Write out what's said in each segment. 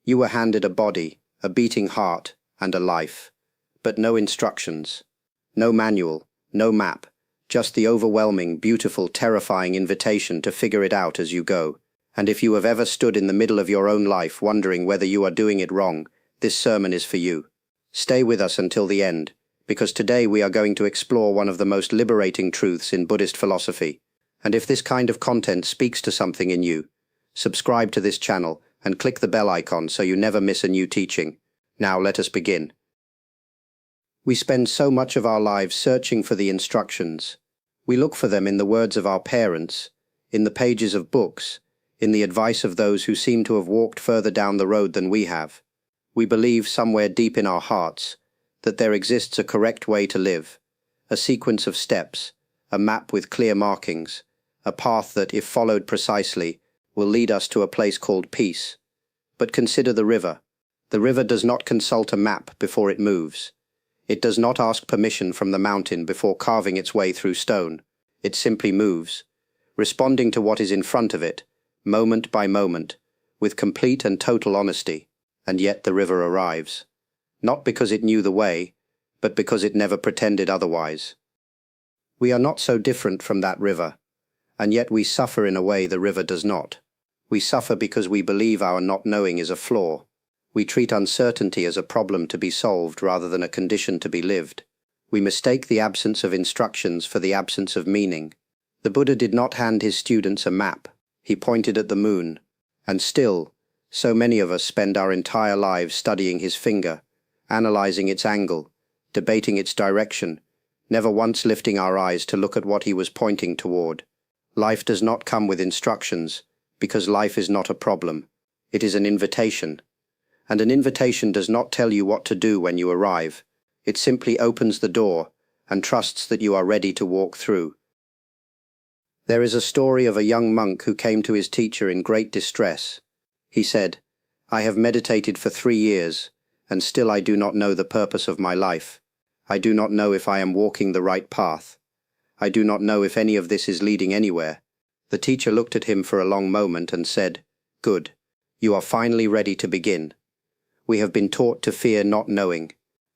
You were handed a body, a beating heart, and a life. But no instructions. No manual, no map, just the overwhelming, beautiful, terrifying invitation to figure it out as you go. And if you have ever stood in the middle of your own life wondering whether you are doing it wrong, this sermon is for you. Stay with us until the end, because today we are going to explore one of the most liberating truths in Buddhist philosophy. And if this kind of content speaks to something in you, subscribe to this channel and click the bell icon so you never miss a new teaching. Now let us begin. We spend so much of our lives searching for the instructions. We look for them in the words of our parents, in the pages of books, in the advice of those who seem to have walked further down the road than we have. We believe somewhere deep in our hearts that there exists a correct way to live, a sequence of steps, a map with clear markings, a path that, if followed precisely, will lead us to a place called peace. But consider the river. The river does not consult a map before it moves. It does not ask permission from the mountain before carving its way through stone. It simply moves, responding to what is in front of it, moment by moment, with complete and total honesty. And yet the river arrives. Not because it knew the way, but because it never pretended otherwise. We are not so different from that river, and yet we suffer in a way the river does not. We suffer because we believe our not knowing is a flaw. We treat uncertainty as a problem to be solved rather than a condition to be lived. We mistake the absence of instructions for the absence of meaning. The Buddha did not hand his students a map. He pointed at the moon. And still, so many of us spend our entire lives studying his finger, analyzing its angle, debating its direction, never once lifting our eyes to look at what he was pointing toward. Life does not come with instructions, because life is not a problem. It is an invitation. And an invitation does not tell you what to do when you arrive. It simply opens the door and trusts that you are ready to walk through. There is a story of a young monk who came to his teacher in great distress. He said, "I have meditated for 3 years, and still I do not know the purpose of my life. I do not know if I am walking the right path. I do not know if any of this is leading anywhere." The teacher looked at him for a long moment and said, "Good, you are finally ready to begin. We have been taught to fear not knowing.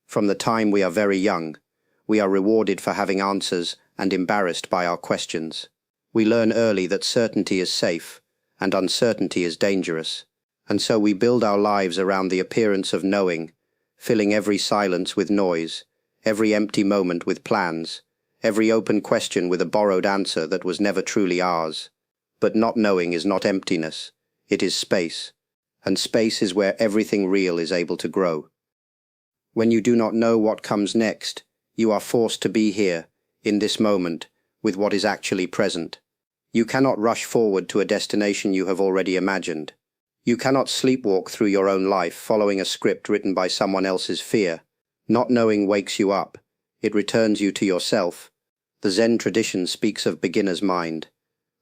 From the time we are very young, we are rewarded for having answers and embarrassed by our questions. We learn early that certainty is safe, and uncertainty is dangerous, and so we build our lives around the appearance of knowing, filling every silence with noise, every empty moment with plans, every open question with a borrowed answer that was never truly ours. But not knowing is not emptiness, it is space, and space is where everything real is able to grow. When you do not know what comes next, you are forced to be here, in this moment, with what is actually present. You cannot rush forward to a destination you have already imagined. You cannot sleepwalk through your own life following a script written by someone else's fear. Not knowing wakes you up. It returns you to yourself. The Zen tradition speaks of beginner's mind,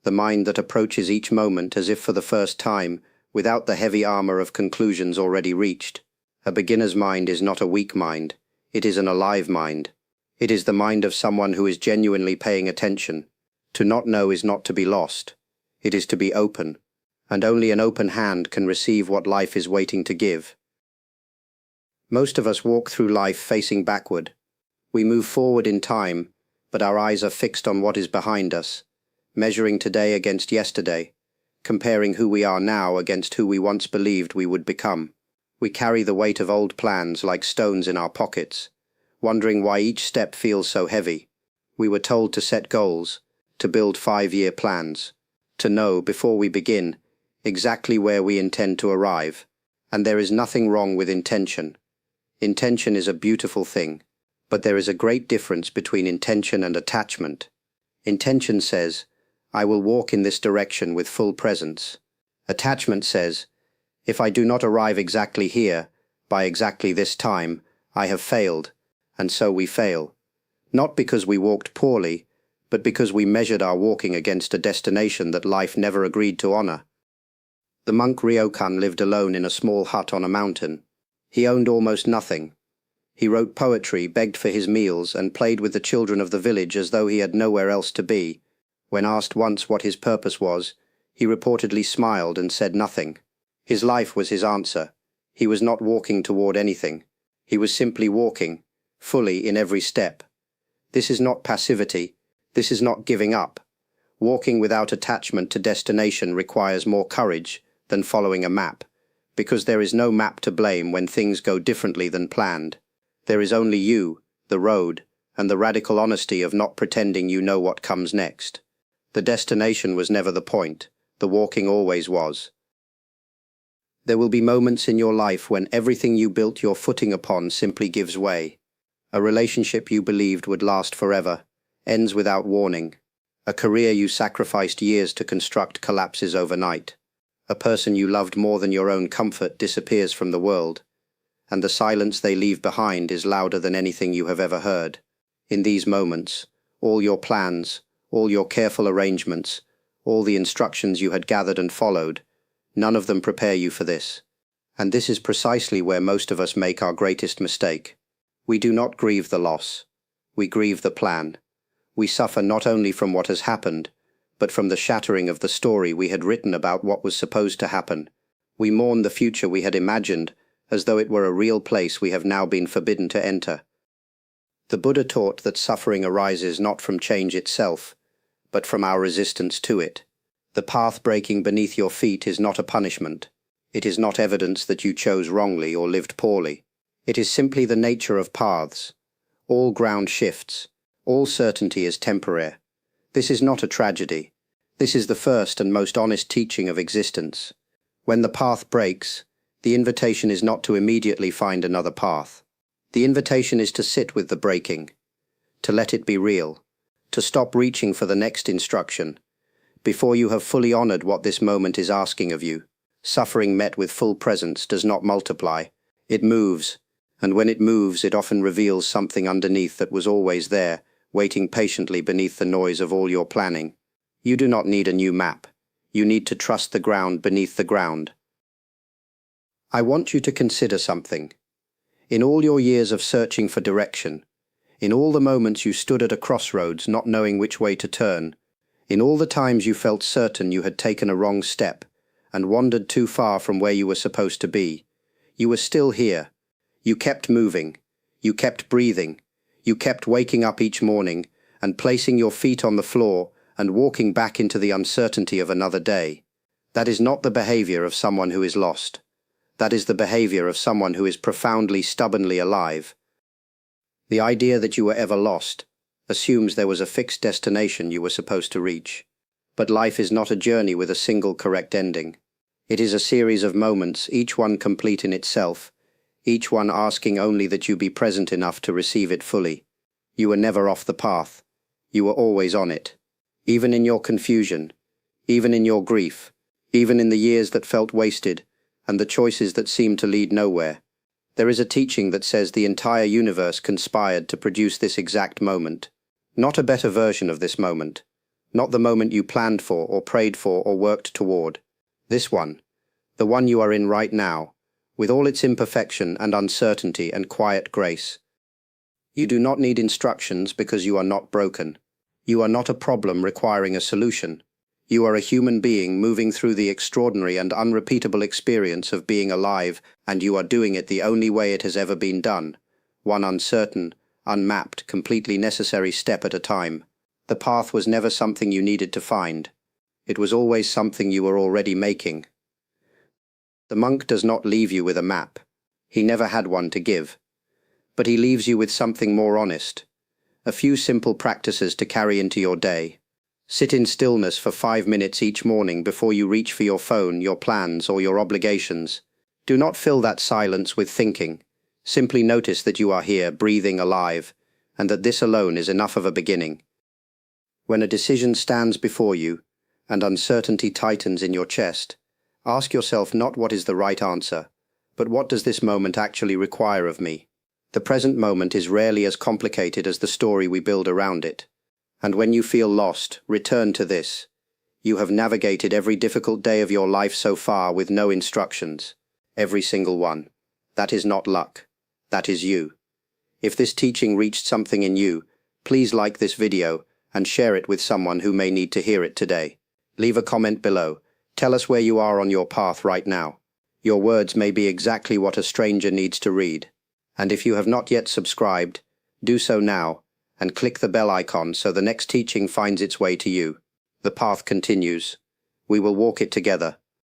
the mind that approaches each moment as if for the first time, without the heavy armor of conclusions already reached. A beginner's mind is not a weak mind. It is an alive mind. It is the mind of someone who is genuinely paying attention. To not know is not to be lost. It is to be open, and only an open hand can receive what life is waiting to give. Most of us walk through life facing backward. We move forward in time, but our eyes are fixed on what is behind us, measuring today against yesterday, comparing who we are now against who we once believed we would become. We carry the weight of old plans like stones in our pockets, wondering why each step feels so heavy. We were told to set goals, to build 5-year plans, to know, before we begin, exactly where we intend to arrive. And there is nothing wrong with intention. Intention is a beautiful thing, but there is a great difference between intention and attachment. Intention says, "I will walk in this direction with full presence." Attachment says, "If I do not arrive exactly here, by exactly this time, I have failed," and so we fail. Not because we walked poorly, but because we measured our walking against a destination that life never agreed to honor. The monk Ryokan lived alone in a small hut on a mountain. He owned almost nothing. He wrote poetry, begged for his meals, and played with the children of the village as though he had nowhere else to be. When asked once what his purpose was, he reportedly smiled and said nothing. His life was his answer. He was not walking toward anything. He was simply walking, fully in every step. This is not passivity. This is not giving up. Walking without attachment to destination requires more courage than following a map, because there is no map to blame when things go differently than planned. There is only you, the road, and the radical honesty of not pretending you know what comes next. The destination was never the point. The walking always was. There will be moments in your life when everything you built your footing upon simply gives way. A relationship you believed would last forever ends without warning. A career you sacrificed years to construct collapses overnight. A person you loved more than your own comfort disappears from the world, and the silence they leave behind is louder than anything you have ever heard. In these moments, all your plans, all your careful arrangements, all the instructions you had gathered and followed, none of them prepare you for this. And this is precisely where most of us make our greatest mistake. We do not grieve the loss. We grieve the plan. We suffer not only from what has happened, but from the shattering of the story we had written about what was supposed to happen. We mourn the future we had imagined, as though it were a real place we have now been forbidden to enter. The Buddha taught that suffering arises not from change itself, but from our resistance to it. The path breaking beneath your feet is not a punishment. It is not evidence that you chose wrongly or lived poorly. It is simply the nature of paths. All ground shifts. All certainty is temporary. This is not a tragedy. This is the first and most honest teaching of existence. When the path breaks, the invitation is not to immediately find another path. The invitation is to sit with the breaking, to let it be real, to stop reaching for the next instruction, before you have fully honored what this moment is asking of you. Suffering met with full presence does not multiply. It moves, and when it moves, it often reveals something underneath that was always there, waiting patiently beneath the noise of all your planning. You do not need a new map. You need to trust the ground beneath the ground. I want you to consider something. In all your years of searching for direction, in all the moments you stood at a crossroads not knowing which way to turn, in all the times you felt certain you had taken a wrong step and wandered too far from where you were supposed to be, you were still here. You kept moving. You kept breathing. You kept waking up each morning and placing your feet on the floor and walking back into the uncertainty of another day. That is not the behavior of someone who is lost. That is the behavior of someone who is profoundly, stubbornly alive. The idea that you were ever lost assumes there was a fixed destination you were supposed to reach. But life is not a journey with a single correct ending. It is a series of moments, each one complete in itself, each one asking only that you be present enough to receive it fully. You were never off the path. You were always on it. Even in your confusion, even in your grief, even in the years that felt wasted, and the choices that seemed to lead nowhere. There is a teaching that says the entire universe conspired to produce this exact moment. Not a better version of this moment. Not the moment you planned for or prayed for or worked toward. This one. The one you are in right now, with all its imperfection and uncertainty and quiet grace. You do not need instructions because you are not broken. You are not a problem requiring a solution. You are a human being moving through the extraordinary and unrepeatable experience of being alive, and you are doing it the only way it has ever been done, one uncertain, unmapped, completely necessary step at a time. The path was never something you needed to find. It was always something you were already making. The monk does not leave you with a map. He never had one to give. But he leaves you with something more honest. A few simple practices to carry into your day. Sit in stillness for 5 minutes each morning before you reach for your phone, your plans, or your obligations. Do not fill that silence with thinking. Simply notice that you are here, breathing, alive, and that this alone is enough of a beginning. When a decision stands before you, and uncertainty tightens in your chest, ask yourself not what is the right answer, but what does this moment actually require of me? The present moment is rarely as complicated as the story we build around it. And when you feel lost, return to this. You have navigated every difficult day of your life so far with no instructions. Every single one. That is not luck. That is you. If this teaching reached something in you, please like this video and share it with someone who may need to hear it today. Leave a comment below. Tell us where you are on your path right now. Your words may be exactly what a stranger needs to read. And if you have not yet subscribed, do so now, and click the bell icon so the next teaching finds its way to you. The path continues. We will walk it together.